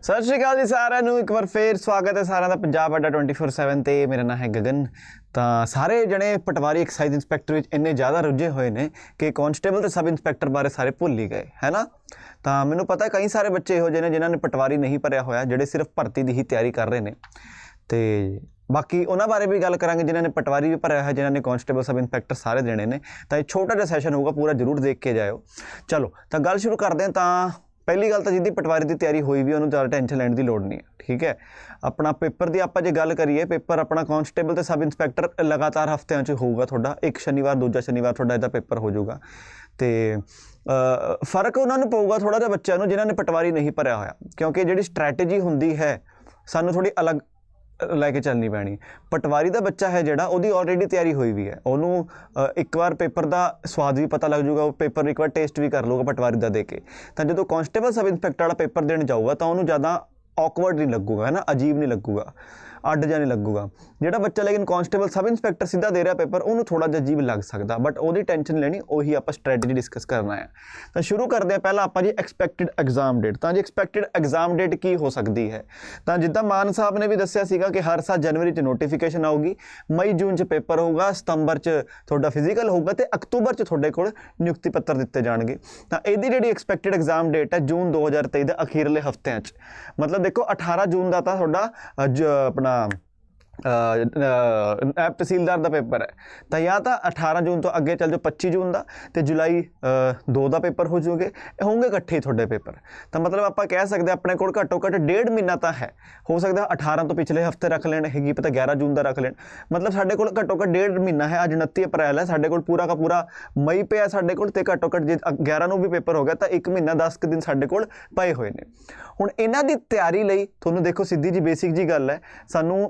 सत श्री अकाल जी साਰਿਆਂ ਨੂੰ एक बार फिर स्वागत है सारा पंजाब अड्डा 24/7 ਤੇ मेरा नाम है गगन। ਤਾਂ ਸਾਰੇ ਜਣੇ ਪਟਵਾਰੀ ਐਕਸਾਈਜ਼ ਇੰਸਪੈਕਟਰ ਵਿੱਚ ਇੰਨੇ ਜ਼ਿਆਦਾ ਰੁੱਝੇ ਹੋਏ ਨੇ ਕਿ ਕਾਂਸਟੇਬਲ ਤੇ ਸਬ ਇੰਸਪੈਕਟਰ ਬਾਰੇ ਸਾਰੇ ਭੁੱਲ ਹੀ ਗਏ ਹੈ ਨਾ। ਤਾਂ ਮੈਨੂੰ ਪਤਾ ਕਈ ਸਾਰੇ ਬੱਚੇ ਇਹੋ ਜਿਹੇ ਨੇ ਜਿਨ੍ਹਾਂ ਨੇ ਪਟਵਾਰੀ ਨਹੀਂ ਭਰਿਆ ਹੋਇਆ, ਜਿਹੜੇ ਸਿਰਫ ਭਰਤੀ ਦੀ ਹੀ ਤਿਆਰੀ ਕਰ ਰਹੇ ਨੇ। ਤੇ ਬਾਕੀ ਉਹਨਾਂ ਬਾਰੇ ਵੀ ਗੱਲ ਕਰਾਂਗੇ ਜਿਨ੍ਹਾਂ ਨੇ ਪਟਵਾਰੀ ਵੀ ਭਰਿਆ ਹੋਇਆ, ਜਿਨ੍ਹਾਂ ਨੇ ਕਾਂਸਟੇਬਲ ਸਬ ਇੰਸਪੈਕਟਰ ਸਾਰੇ ਦੇਣੇ ਨੇ। ਤਾਂ ਇਹ ਛੋਟਾ ਜਿਹਾ ਸੈਸ਼ਨ ਹੋਊਗਾ, ਪੂਰਾ ਜ਼ਰੂਰ ਦੇਖ ਕੇ ਜਾਇਓ। ਚਲੋ ਤਾਂ ਗੱਲ ਸ਼ੁਰੂ ਕਰਦੇ ਹਾਂ। ਤਾਂ ਪਹਿਲੀ ਗੱਲ ਤਾਂ जिहदी पटवारी की तैयारी हुई भी उन्होंने ज़्यादा टेंशन लैण की लोड़ नहीं है, ठीक है। अपना पेपर की आप जो गल करिए, पेपर अपना कांस्टेबल तो सब इंस्पैक्टर लगातार हफ्तिਆਂ 'ਚ होऊगा थोड़ा, एक शनिवार दूजा शनिवार थोड़ा इहदा पेपर हो जाऊगा। तो फर्क उन्होंने पऊगा थोड़ा जिहा बच्चों को जिन्होंने पटवारी नहीं भरिया होया, क्योंकि जिहड़ी स्ट्रैटेजी हुंदी है सानू थोड़ी अलग लैके चलनी पैनी। पटवारी का बच्चा है जिहड़ा उहदी ऑलरेडी तैयारी हुई भी है, उन्होंने एक बार पेपर का स्वाद भी पता लग जाऊगा, पेपर एक बार टेस्ट भी कर लूगा पटवारी का दे के। तो जो कांस्टेबल सब इंस्पैक्टर वाला पेपर देने जाऊगा तो उन्होंने ज़्यादा ऑकवर्ड नहीं लगूगा, है ना, अजीब नहीं लगूगा, अड्ड जा नहीं लगूगा। जिहड़ा बच्चा लेकिन कांस्टेबल सब इंस्पैक्टर सीधा दे रहा पेपर, उन्होंने थोड़ा जिहा अजीब लग सकता, बट वो टेंशन लेनी, वही आप स्ट्रैटेजी डिस्कस करना है। तो शुरू करते हैं पहला आप जी एक्सपैक्टेड एग्जाम डेट। तो जी एक्सपैक्टेड एग्जाम डेट की हो सकती है, तो जिद्दां मान साहब ने भी दस्सिया सीगा कि हर साल जनवरी च नोटिफिकेशन आऊगी, मई जून च पेपर होगा, सितंबर च तुहाडा फिजिकल होगा, तो अक्तूबर च तुहाडे कोल नियुक्ति पत्र दिते जाणगे। तो इहदी जिहड़ी एक्सपैक्टेड एग्जाम डेट है जून 2023 के अखीरले हफ्तिਆਂ 'ਚ, मतलब देखो 18 जून का तो तुहाडा अपना ऐप तहसीलदार का पेपर है, तो या तो 18 जून तो अगे चल जाओ 25 जून का, तो जुलाई 2 का पेपर हो जाओगे, होंगे इकट्ठे थोड़े पेपर। तो मतलब आप कह सकते अपने को घट्टो घट्ट 1.5 महीना तो है, हो सकता 18 तो पिछले हफ्ते रख लें, है पता 11 जून का रख लें, मतलब साढ़े को घट्टो घट्ट 1.5 महीना है। अज 29 अप्रैल है, साढ़े को पूरा का पूरा मई पे है साढ़े को, घट्टो घट्ट जे 11 को भी पेपर हो गया तो 1 महीना 10 दिन साढ़े को पए हुए हैं। हुण इन्हां दी तैयारी लई तुहानूं देखो सीधी जी बेसिक जी गल है, सानूं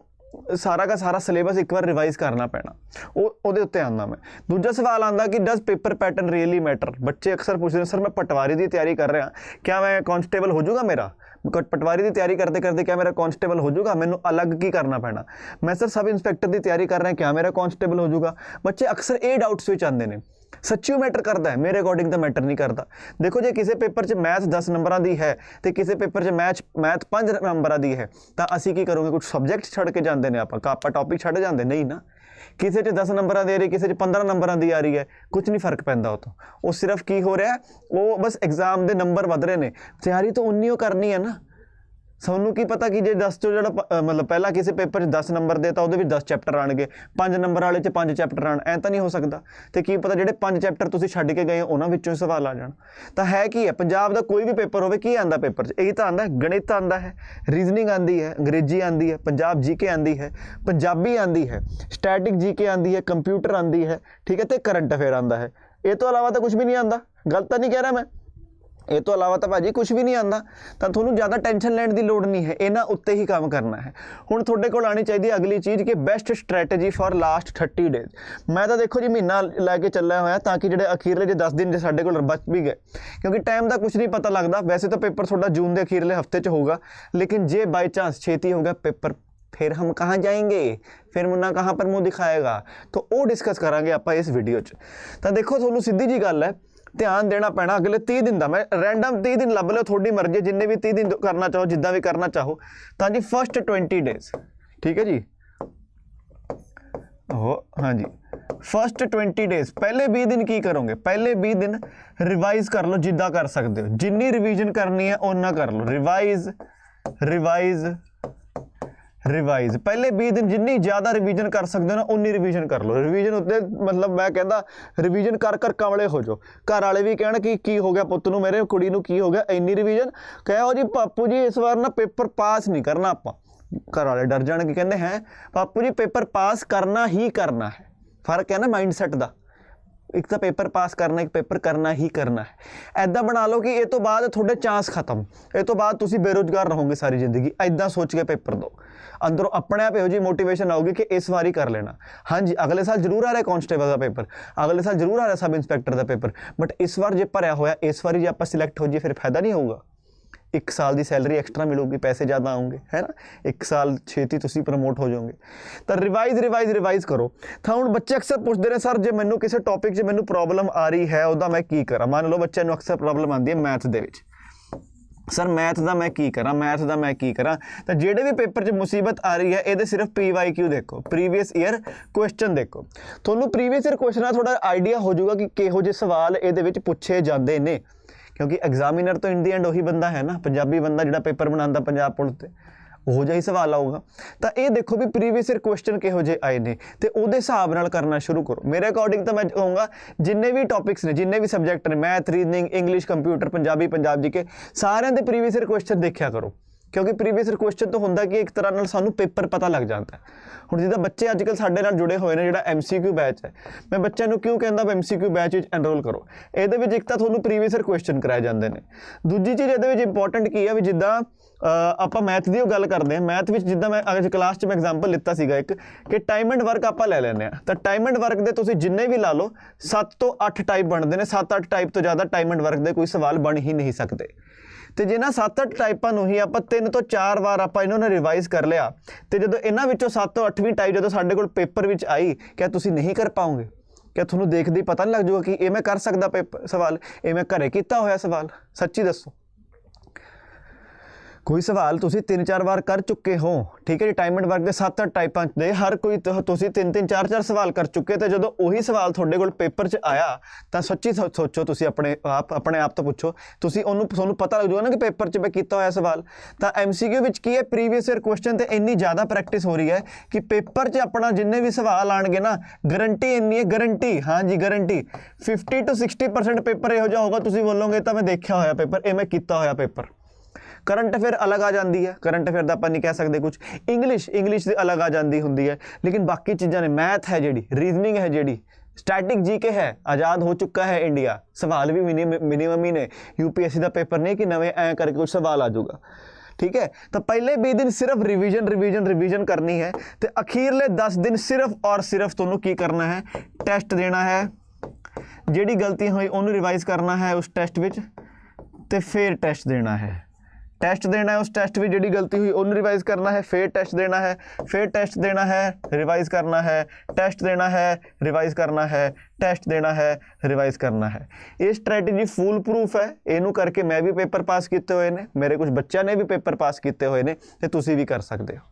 सारा का सारा सिलेबस एक बार रिवाइज करना पैना, ਉਹਦੇ ਉੱਤੇ आना। मैं दूजा सवाल आता कि does paper pattern really matter. बच्चे अक्सर पूछते हैं सर मैं पटवारी की तैयारी कर रहा, क्या मैं कांस्टेबल हो जाऊगा, मेरा पटवारी की तैयारी करते करते क्या मेरा कांस्टेबल हो जाऊगा, मैनू अलग की करना पैना। मैं सर सब इंस्पैक्टर की तैयारी कर रहा, क्या मेरा कांस्टेबल हो जाऊगा। बच्चे अक्सर ये डाउट्स विच आते हैं, सच्ची मैटर करता है, मेरे अकॉर्डिंग तो मैटर नहीं करता। देखो जे किसी पेपर च मैथ 10 नंबरों की है तो किसी पेपर च मैथ 5 नंबरों की है, तो असी की करोगे, कुछ सब्जैक्ट छड़ के जाते हैं, आप टॉपिक छड़ जाते नहीं ना। किसी च 10 नंबर दे रही, किसी च 15 नंबर की आ रही है, कुछ नहीं फर्क पैंदा। वो सिर्फ की हो रहा है, वो बस एग्जाम के नंबर वध रहे हैं, तैयारी तो उन्नी करनी है ना। सानू की पता कि जे 10 चो जो मतलब पहला किसी पेपर 10 नंबर दे तो वो 10 चैप्टर आएंगे, 5 नंबर वाले 5 चैप्टर आने, ऐ तो नहीं हो सकता। तो की पता जो 5 चैप्टर तुम छड्ड के गए उन्होंने विचों सवाल आ जाण। तो है की है, पंजाब का कोई भी पेपर हो, की आंदा पेपर च, यही तो आंदा है, गणित आंदा है, रीजनिंग आंदी है, अंग्रेजी आंदी है, पंजाब जीके आंदी है, पंजाबी आंदी है, स्टैटिक जीके आंदी है, कंप्यूटर आंदी है, ठीक है, तो करंट अफेयर आंदा है। ये तो अलावा तो कुछ भी नहीं आंदा, गलत तो नहीं कह रहा मैं, ये तो अलावा तो भाजी कुछ भी नहीं आता। तो थोड़ा ज़्यादा टेंशन लैण की लोड़ नहीं है, इन्हां उत्ते ही काम करना है। हुण तुहाडे कोल आनी चाहिए अगली चीज़ कि best strategy for last 30 days. मैं तो देखो जी महीना लैके चलिया होया, ताकि जो अखीरले जो 10 दिन जो साडे कोल बच भी गए, क्योंकि टाइम का कुछ नहीं पता लगता। वैसे तो पेपर थोड़ा जून के अखीरले हफ्ते च होगा, लेकिन जे बाई चांस छेती हो गया पेपर, फिर हम कहाँ जाएंगे, फिर मुन्ना कहाँ पर मुँह दिखाएगा, तो वो डिस्कस करांगे आप इस वीडियो च। तो देखो थोनू सीधी जी गल है, ध्यान देना पैना अगले 30 दिन का। मैं रैंडम 30 दिन लभ लो, थोड़ी मर्जी, जिन्ने भी 30 दिन करना चाहो, जिदा भी करना चाहो। तो जी फर्स्ट 20 डेज, ठीक है जी, हाँ जी, फर्स्ट 20 डेज पहले 20 दिन की करोगे, पहले 20 दिन रिवाइज कर लो, जिदा कर सकते हो, जिन्नी रिवीजन करनी है उन्ना कर लो, रिवाइज रिवाइज रिवाइज। पहले 20 दिन जिन्नी ज़्यादा रिवीजन कर सकते हो ना उन्नी रिवीजन कर लो। रिवीजन उत्ते मतलब मैं कहता रिवीजन कर कर कमले हो जाओ, घर वाले भी कहण कि की हो गया पुत्त नूं, मेरे कुड़ी नूं की हो गया, इन्नी रिवीजन। कहो जी पापू जी इस बार ना पेपर पास नहीं करना आपां, घर वाले डर जाणगे, कहंदे हैं पापू जी पेपर पास करना ही करना है। फर्क है ना माइंडसैट का, एक तो पेपर पास करना, एक पेपर करना ही करना है। ऐदा बना लो कि ये तो बाद थोड़े चांस खत्म, ये तो बाद तुसी बेरोजगार रहोगे सारी जिंदगी, ऐदा सोच के पेपर दो। अंदरों अपने आप इहो जी मोटिवेशन आऊगी कि इस बारी कर लेना। हाँ जी, अगले साल जरूर आ रहा है कांस्टेबल का पेपर, अगले साल जरूर आ रहा है सब इंस्पैक्टर का पेपर, बट इस बार जो भरया होया, इस बारी जो आप सिलेक्ट हो जाए फिर फायदा नहीं होगा। 1 साल की सैलरी एक्सट्रा मिलूगी, पैसे ज़्यादा आएंगे, है ना, 1 साल छेती तुसी प्रमोट हो जाओगे। तो रिवाइज करो। तो हुण बच्चे अक्सर पूछते हैं सर जे मैनू किसी टॉपिक से मैनू प्रॉब्लम आ रही है, उदा मैं की करा। मान लो बच्चे अक्सर प्रॉब्लम आती है मैथ दे विच, सर मैथ का मैं की करा, मैथ का मैं की करा। तो जेडे भी पेपर च मुसीबत आ रही है ये सिर्फ PYQ देखो, प्रीवियस ईयर क्वेश्चन देखो, थोनू प्रीवियस ईयर क्वेश्चन का थोड़ा आइडिया हो जाऊगा कि किहो जे सवाल ये पूछे जाते ने, क्योंकि एग्जामिनर तो इन दी एंड वही बंदा है ना, पंजाबी बंदा जिहड़ा पेपर बनाता पंजाब पुलिस ते, वो जिहा ही सवाल आऊगा। तो ये देखो भी प्रीवियस ईयर क्वेश्चन किहो जे आए ने ते उहदे हिसाब नाल करना शुरू करो। मेरे अकॉर्डिंग तो मैं कहूँगा जिन्ने भी टॉपिक्स ने, जिन्ने भी सब्जैक्ट ने, math, reasoning, English, computer, Punjabi, Punjab GK, सारिਆਂ ਦੇ प्रीवियस ईयर क्वेश्चन देखा करो, क्योंकि प्रीवियस ईयर क्वेश्चन तो होंदा कि एक तरह नाल सानू पेपर पता लग जाता है। हुण जिद्दां बच्चे अजकल साडे नाल जुड़े हुए ने, जिहड़ा MCQ बैच है, मैं बच्चों को क्यों कहंदा MCQ बैच विच एनरोल करो, ਇਹਦੇ ਵਿੱਚ ਇੱਕ ਤਾਂ ਤੁਹਾਨੂੰ प्रीवियस ईयर क्वेश्चन कराए ਜਾਂਦੇ ਨੇ। दूजी चीज़ ਇਹਦੇ ਵਿੱਚ इंपॉर्टेंट की है भी जिद्दां ਆਪਾਂ मैथ की गल करते हैं, मैथ में जिद्दां मैं अगर क्लास मैं एग्जाम्पल लिता सीगा एक कि टाइम एंड वर्क आप ले लैंदे आ, तो टाइम एंड वर्क के तुसीं जिन्ने भी ला लो 7 ਤੋਂ 8 टाइप बनते हैं, 7-8 टाइप तो ज़्यादा टाइम एंड वर्क के कोई सवाल बन ही नहीं सकते। तो जे ना 7-8 टाइपों ही आप 3 ਤੋਂ 4 वार आप इन्होंने रिवाइज़ कर लिया, तो जो इन्हों विचों 7 ਤੋਂ 8ਵੀਂ टाइप जो साडे कोल पेपर विच आई, क्या तुसीं नहीं कर पाओगे? क्या थोनू देखते ही पता नहीं लग जाऊगा कि ये मैं कर सकदा पेपर सवाल, ये मैं घरे कीता होया सवाल? सच्ची दसो, कोई सवाल तुसी 3-4 बार कर चुके हो, ठीक है जी। टाइम एंड वर्क के 7-8 टाइपों दे हर कोई तुसी 3-3 4-4 सवाल कर चुके, तो जो उही सवाल थोड़े कोल पेपर च आया तो सच्ची सोचो, तुसी अपने आप तो पूछो, तुसी तुहानू पता लग जाऊगा ना कि पेपर च मैं कीता होया सवाल। तो MCQ विच की है, प्रीवियस ईयर क्वेश्चन तो इन्नी ज़्यादा प्रैक्टिस हो रही है कि पेपर च अपना जिन्ने भी सवाल आएंगे ना, गारंटी इन्नी है, गारंटी, हाँ जी गारंटी 50 to 60% पेपर इहो जिहा होगा, तुसी बोलोगे तो मैं देखा होया पेपर, ये मैं कीता होया पेपर। करंट अफेयर अलग आ जाती है, करंट अफेयर का आप नहीं कह सकते कुछ, इंग्लिश की अलग आ जाती होंगी है, लेकिन बाकी चीज़ा ने, मैथ है जी, रीजनिंग है जी, स्टैटिक जीके है, आज़ाद हो चुका है इंडिया, सवाल भी मिनिमम ही ने, UPSC का पेपर नहीं कि नवे ऐ करके कुछ सवाल आ जाऊगा, ठीक है। तो पहले 20 दिन सिर्फ रिवीजन करनी है, तो अखीरले 10 दिन सिर्फ और सिर्फ तुहानू की करना है, टैसट देना है, जिहड़ी गलती हुई उन्होंने रिवाइज करना है उस टैसट विच, ते फिर टैसट देना है, टैसट देना है, उस टैसट में जिहड़ी गलती हुई उन्होंने रिवाइज करना है, फिर टैसट देना है, फिर टैसट देना है, रिवाइज करना है, टैसट देना है, रिवाइज करना है, टैसट देना है, रिवाइज करना है। ये स्ट्रैटेजी फुल प्रूफ है, इनू करके मैं भी पेपर पास किए हुए ने, मेरे कुछ बच्चों ने भी पेपर पास किए हुए ने, तो तुसी भी कर सकते हो,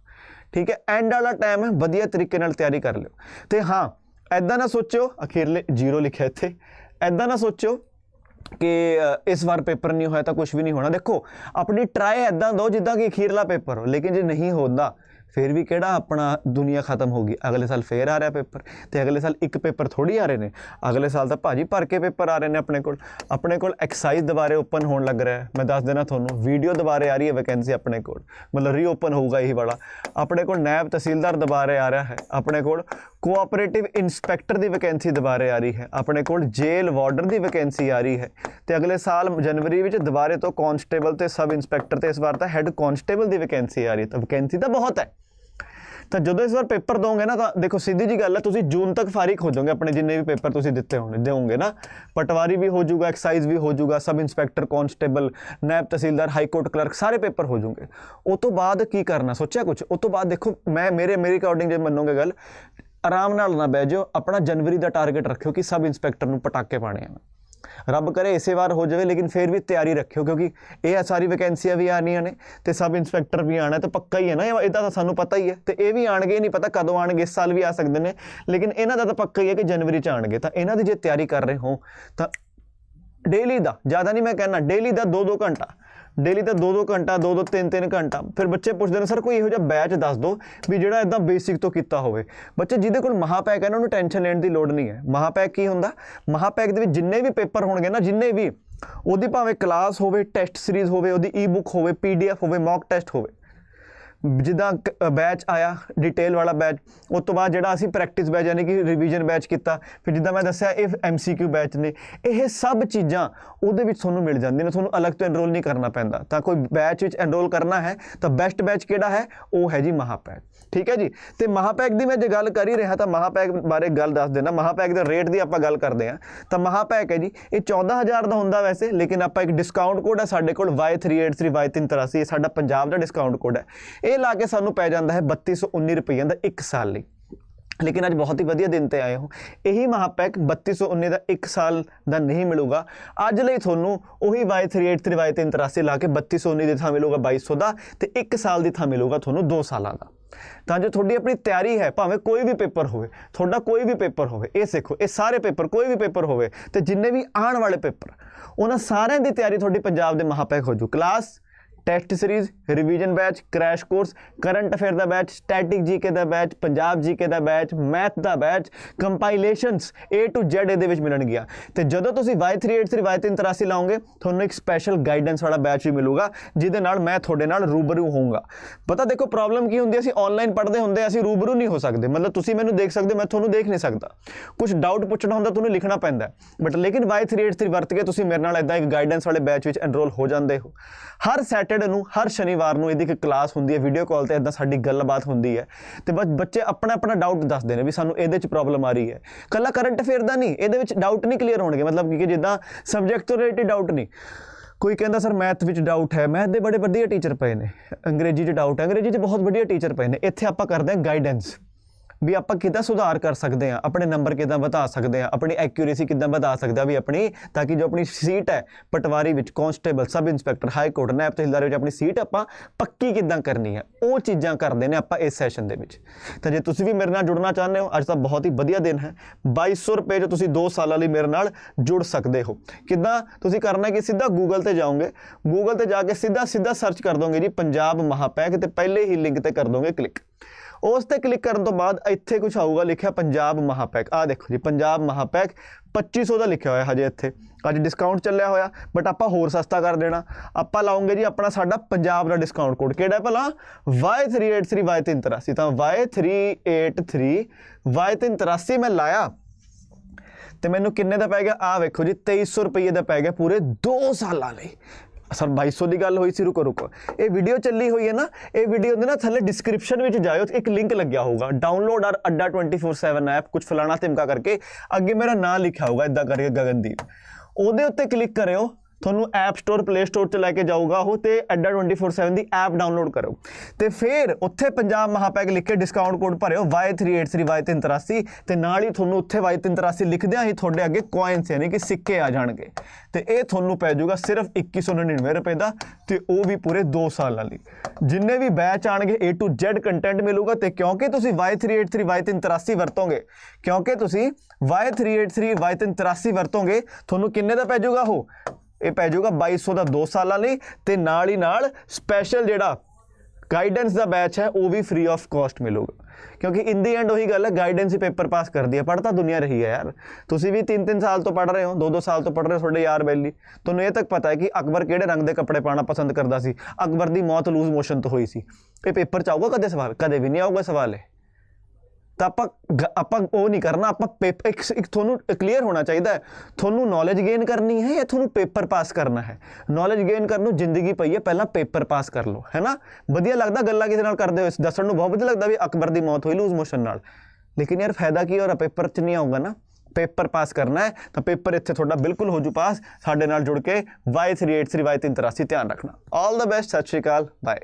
ठीक है। एंड वाला टाइम है, वधिया तरीके नाल तैयारी कर लियो। तो हाँ, ऐदा ना सोचो, अखीरले 0 लिखा इत्थे, ऐदा ना सोचो कि इस बार पेपर नहीं होया तो कुछ भी नहीं होना। देखो अपनी ट्राई ऐदा दो जिदा कि अखीरला पेपर हो, लेकिन जो नहीं होता फिर भी केड़ा अपना दुनिया खत्म होगी। अगले साल फिर आ रहा पेपर, तो अगले साल एक पेपर थोड़ी आ रहे हैं, अगले साल तो भाजी भर के पेपर आ रहे हैं। अपने को एक्साइज दोबारे ओपन होने लग रहा है, मैं दस देना थोनू, वीडियो दोबारे आ रही है वैकेंसी अपने को, मतलब रीओपन होगा यही वाला। अपने को नैब तहसीलदार दोबारे आ रहा है, अपने को कोऑपरेटिव इंस्पैक्टर की वैकेंसी दोबारे आ रही है, अपने को जेल वार्डर की वैकेंसी आ रही है, तो अगले साल जनवरी में दोबारे तो कॉन्स्टेबल तो सब इंस्पैक्टर तो इस बार तो हैड कॉन्स्टेबल की वैकेंसी आ रही है। तो वैकेंसी तो बहुत है, तो जो इस बार पेपर दोगे ना, तो देखो सीधी जी गल है, तुम जून तक फारिग हो जाओगे अपने जिन्ने भी पेपर तुम दिते होने दोगे ना। पटवारी भी हो जाऊगा, एक्साइज भी हो जाऊगा, सब इंस्पैक्टर, कॉन्स्टेबल, नैब तहसीलदार, हाई कोर्ट क्लर्क, सारे पेपर हो जाऊंगे। उस तो बाद की करना सोचा कुछ, उस तो बाद देखो मैं मेरी अकॉर्डिंग जो मनोगे गल, आराम नाल ना बह जाओ, अपना जनवरी का टारगेट रखियो कि सब इंस्पैक्टर नूं पटाके पाने हैं। रब करे इसे बार हो जाए, लेकिन फिर भी तैयारी रखियो, क्योंकि ये सारी वैकेंसियां भी आनियां ने, तो सब इंस्पैक्टर भी आना, तो पक्का ही है ना, ये तो सानू पता ही है। तो ये भी आएंगे, नहीं पता कदों आएंगे, इस साल भी आ सकते हैं, लेकिन इन्हों का तो पक्का ही है कि जनवरी च आएंगे। तो इन्हों की जो तैयारी कर रहे हो तो डेली का, ज़्यादा नहीं मैं कहना, डेली का 2-2 घंटा, डेली तो 2-2 घंटा, 2-2 3-3 घंटा। फिर बच्चे पूछते हैं सर कोई इहो जिहा बैच दस दो भी जिहड़ा इदां बेसिक तो किया होवे। बच्चे जिहदे कोल महापैक है उन्होंने टेंशन लेने की लोड़ नहीं है। महापैक की हुंदा, महापैक दे विच जिन्ने भी पेपर होणगे ना, जिन्ने भी, उहदी भावें क्लास होवे, टेस्ट सीरीज़ होवे, उहदी ई बुक होवे, PDF होवे, मॉक टेस्ट होवे, जिदा बैच आया डिटेल वाला बैच, उस तो बाद जिहड़ा असीं प्रैक्टिस बैच यानी कि रिवीजन बैच किया, फिर जिदा मैं दस्सिया ये MCQ बैच ने, यह सब चीज़ां उहदे विच तुहानूं मिल जांदियां ने, तुहानूं अलग तो एनरोल नहीं करना पैंदा। तो कोई बैच विच एनरोल करना है तो बेस्ट बैच किहड़ा है, वो है जी महापैक, ठीक है जी। तो महापैक की मैं जो गल कर ही रहा, तो महापैक बारे गल दस देना। महापैक के रेट की आप गल करते हैं, तो महापैक है जी, ये 14,000 का होंदा वैसे, लेकिन आप एक डिस्काउंट कोड है साडे कोल Y383 Y383, ये साडा पंजाब का डिस्काउंट कोड है, ये ला के सानू पै जाता है 3219 रुपये का 1 साल ਲਈ। लेकिन अज बहुत ही वधिया दिन ते आए हो। यही महापैक 3219 का 1 साल का नहीं मिलूगा। अज लिए थोनू उही Y383 Y383 ला के 3219 की थां मिलूगा 2200 का, तो 1 साल की थां मिलूगा थोनू 2 साल का। तो जो थोड़ी अपनी तैयारी है, भावें कोई भी पेपर होवे, थोड़ा कोई भी पेपर होवे, ये सीखो, ये सारे पेपर कोई भी पेपर होवे, तो जिन्ने भी आने वाले पेपर उन्होंने सारिਆਂ की तैयारी थोड़ी पंजाब के महापैक हो जू। Class, test series, revision batch, crash course, current affair का बैच, स्टैटिक जीके का बैच, पंजाब जीके का बैच, मैथ का batch, compilations A to Z ये मिलणगियां। तो जदों तुसीं Y383 Y383 लाओगे थोनों एक स्पैशल गाइडेंस वाला बैच भी मिलूगा, जिहदे नाल मैं तुहाडे नाल रूबरू होऊंगा। पता देखो प्रॉब्लम की हुंदी, असीं ऑनलाइन पढ़दे हुंदे असीं रूबरू नहीं हो सकते, मतलब तुसीं मैनूं देख सकदे, मैं तुहानूं देख नहीं सकता। कुछ डाउट पुछना हुंदा तुहानूं लिखना पैंदा, बट लेकिन Y383 वरत के तुसीं मेरे नाल इदां एक गाइडेंस वाले बैच विच एनरोल हो जांदे हो। हर सैटरडे नूं, हर शनिवार नूं इहदी एक क्लास हुंदी है, वीडियो कॉल ते इदां साडी गलबात हुंदी है, ते बस बच्चे अपना अपना डाउट दसदे ने भी सानूं इहदे च प्रॉब्लम आ रही है। कल्ला करंट अफेयर दा नहीं, इहदे विच डाउट नहीं क्लीयर होणगे, मतलब कि जिद्दां सबजैक्ट तो रिलेटेड डाउट नहीं। कोई कहता सर मैथ विच डाउट है, मैथ दे बड़े वधिया टीचर पे ने, अंग्रेजी च डाउट है, अंग्रेजी च बहुत वधिया टीचर पे ने। इत्थे आपां करदे हां गाइडेंस भी आप कितना सुधार कर सकते हैं, अपने नंबर कितना बता सकते हैं, अपनी एक्यूरेसी कितना बता सकते हैं भी अपनी, ताकि जो अपनी सीट है पटवारी विच, constable, sub inspector, high court, naib tehsildar विच अपनी सीट आपां पक्की किदां करनी है, वो चीज़ां करते हैं आपां इस सैशन दे विच। तो जे तुसीं भी मेरे नाल जुड़ना चाहते हो, अज तो बहुत ही वधिया दिन है। 2200 रुपये जो तुसीं 2 साल लई मेरे नाल जुड़ सकते हो। किदां तुसीं करना कि सीधा गूगल ते जाओगे, गूगल ते जाके सीधा सीधा सर्च कर दोगे जी पंजाब महापैक, ते पहले ही लिंक ते कर दोगे क्लिक। उस पर क्लिक करने तो बाद इत्थे कुछ आऊगा लिखा पंजाब महापैक, आ देखो जी पंजाब महापैक 2500 का लिखा हुआ हजे इत्थे। अज डिस्काउंट चलिया होया, बट आपां होर सस्ता कर देना, आपां लाओगे जी अपना साडा पंजाब का डिस्काउंट कोड किहड़ा भला Y383 Y383। तो Y383 Y383 मैं लाया तो मैनू किन्ने दा पै गया, आ वेखो जी 2300 रुपये का पै गया पूरे 2 साल लई। सर 2200 की गल हुई सी, रुको रुको, ये वीडियो चली हुई है ना, ये वीडियो दे ना थल्ले डिस्क्रिप्शन में जाओ, एक लिंक लग्या होगा, डाउनलोड आर अड्डा 24/7 ऐप, कुछ फलाना तिमका करके अगे मेरा नाम लिखा होगा इदा करके गगनदीप, उहदे उत्ते क्लिक करो, थोनू ऐप स्टोर प्ले स्टोर च लैके जाऊगा वो, तो अड्डा 24/7 की ऐप डाउनलोड करो, तो फिर उत्थे पंजाब महापैक लिख के डिस्काउंट कोड भरियो Y383 Y383, तो नाल ही थोनू उत्थे Y383 लिखदियां ही थोड़े अगे कॉइन्स यानी कि सिक्के आ जाणगे, तो ये थोनू पै जाऊगा सिर्फ 2199 रुपये का, तो वो भी पूरे 2 साल लई। जिन्ने भी बैच आणगे A to Z कंटेंट मिलूगा, तो क्योंकि तुसीं Y383 Y383 वरतोगे, क्योंकि तुसीं Y383 Y383 वरतोगे, थोनू किन्ने दा पै जाऊगा हो, ये पै जाऊगा 2200 का 2 साल लई, ते नाल ही नाल स्पैशल जिहड़ा गाइडेंस का बैच है वो भी फ्री ऑफ कॉस्ट मिलूगा। क्योंकि इन दी एंड वही गल है, गाइडेंस ही पेपर पास कर दिया, पढ़ता दुनिया रही है यार। तुसीं भी 3-3 साल तो पढ़ रहे हो, 2-2 साल तो पढ़ रहे हो, थोड़े यार बैली तुहानूं ये तक पता है कि अकबर किहड़े रंग के कपड़े पाना पसंद करता सी, अकबर की मौत लूज मोशन तो हुई सी। ये पेपर च आऊगा कदे सवाल, कदे भी नहीं आऊगा सवाल है। तो आपां वो नहीं करना, आपां पेपर एक थोनू क्लीयर होना चाहिए, थोनू नॉलेज गेन करनी है या थोनू पेपर पास करना है। नॉलेज गेन करनू जिंदगी पई है, पहला पेपर पास कर लो, है ना। वधिया लगदा गल्लां किसे नाल करदे हो, दस्सण नूं बहुत वधिया लगदा भी अकबर की मौत हुई लूज मोशन नाल, लेकिन यार फायदा की हो रहा, पेपर च नहीं आऊगा ना। पेपर पास करना है तो पेपर इत्थे थोड़ा बिल्कुल हो जू पास, साडे नाल जुड़ के Y383 Y383 ध्यान रखना। ऑल द बेस्ट, सत श्री अकाल, बाय।